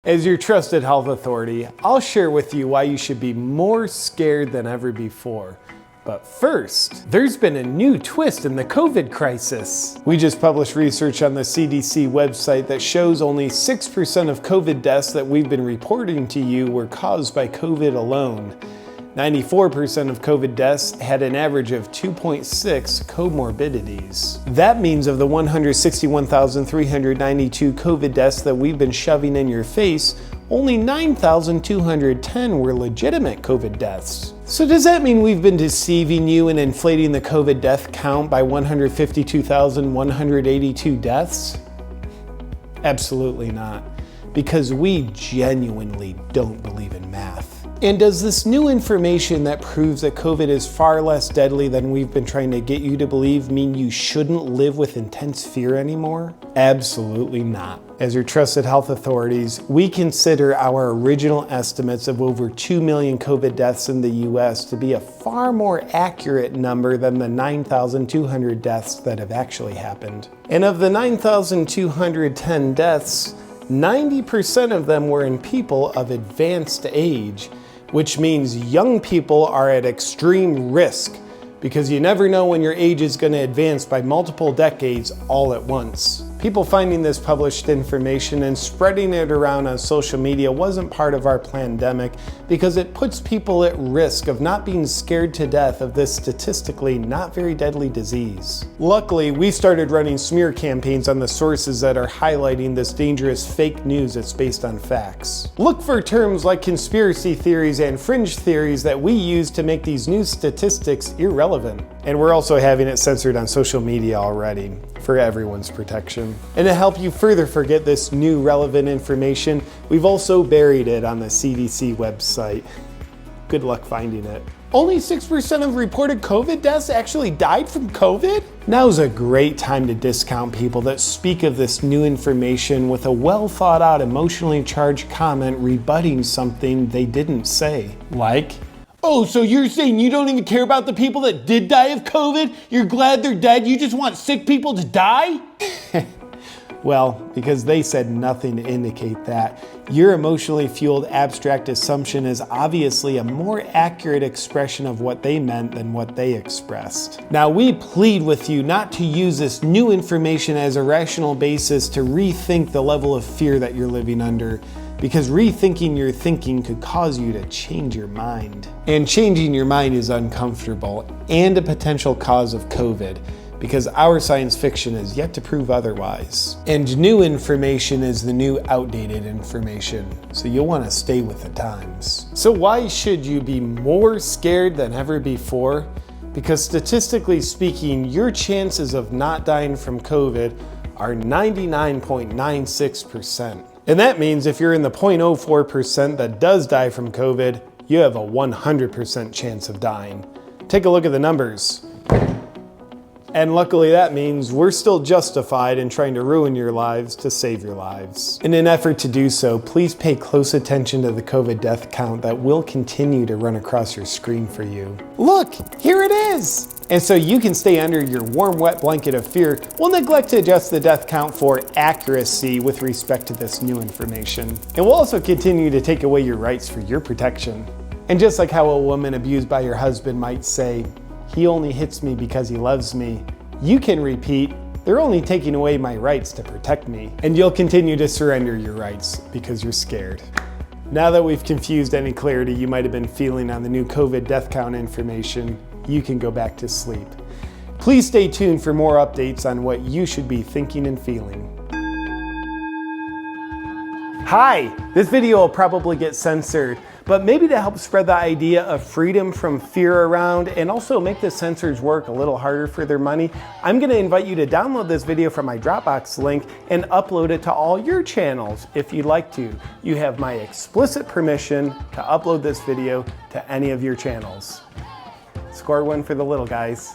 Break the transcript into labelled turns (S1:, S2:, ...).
S1: As your trusted health authority, I'll share with you why you should be more scared than ever before. But first, there's been a new twist in the COVID crisis. We just published research on the CDC website that shows only 6% of COVID deaths that we've been reporting to you were caused by COVID alone. 94% of COVID deaths had an average of 2.6 comorbidities. That means of the 161,392 COVID deaths that we've been shoving in your face, only 9,210 were legitimate COVID deaths. So does that mean we've been deceiving you and inflating the COVID death count by 152,182 deaths? Absolutely not, because we genuinely don't believe in math. And does this new information that proves that COVID is far less deadly than we've been trying to get you to believe mean you shouldn't live with intense fear anymore? Absolutely not. As your trusted health authorities, we consider our original estimates of over 2 million COVID deaths in the US to be a far more accurate number than the 9,200 deaths that have actually happened. And of the 9,210 deaths, 90% of them were in people of advanced age, which means young people are at extreme risk because you never know when your age is going to advance by multiple decades all at once. People finding this published information and spreading it around on social media wasn't part of our pandemic because it puts people at risk of not being scared to death of this statistically not very deadly disease. Luckily, we started running smear campaigns on the sources that are highlighting this dangerous fake news that's based on facts. Look for terms like conspiracy theories and fringe theories that we use to make these new statistics irrelevant. And we're also having it censored on social media already for everyone's protection. And to help you further forget this new relevant information, we've also buried it on the CDC website. Good luck finding it. Only 6% of reported COVID deaths actually died from COVID? Now's a great time to discount people that speak of this new information with a well thought out, emotionally charged comment rebutting something they didn't say. Like, "Oh, so you're saying you don't even care about the people that did die of COVID? You're glad they're dead, you just want sick people to die?" Well, because they said nothing to indicate that, your emotionally fueled abstract assumption is obviously a more accurate expression of what they meant than what they expressed. Now, we plead with you not to use this new information as a rational basis to rethink the level of fear that you're living under, because rethinking your thinking could cause you to change your mind. And changing your mind is uncomfortable and a potential cause of COVID, because our science fiction is yet to prove otherwise. And new information is the new outdated information, so you'll want to stay with the times. So why should you be more scared than ever before? Because statistically speaking, your chances of not dying from COVID are 99.96%. And that means if you're in the 0.04% that does die from COVID, you have a 100% chance of dying. Take a look at the numbers. And luckily that means we're still justified in trying to ruin your lives to save your lives. In an effort to do so, please pay close attention to the COVID death count that will continue to run across your screen for you. Look, here it is! And so you can stay under your warm, wet blanket of fear, we'll neglect to adjust the death count for accuracy with respect to this new information. And we'll also continue to take away your rights for your protection. And just like how a woman abused by her husband might say, "He only hits me because he loves me," you can repeat, "They're only taking away my rights to protect me." And you'll continue to surrender your rights because you're scared. Now that we've confused any clarity you might have been feeling on the new COVID death count information, you can go back to sleep. Please stay tuned for more updates on what you should be thinking and feeling. Hi, this video will probably get censored, but maybe to help spread the idea of freedom from fear around and also make the censors work a little harder for their money, I'm gonna invite you to download this video from my Dropbox link and upload it to all your channels if you'd like to. You have my explicit permission to upload this video to any of your channels. Score one for the little guys.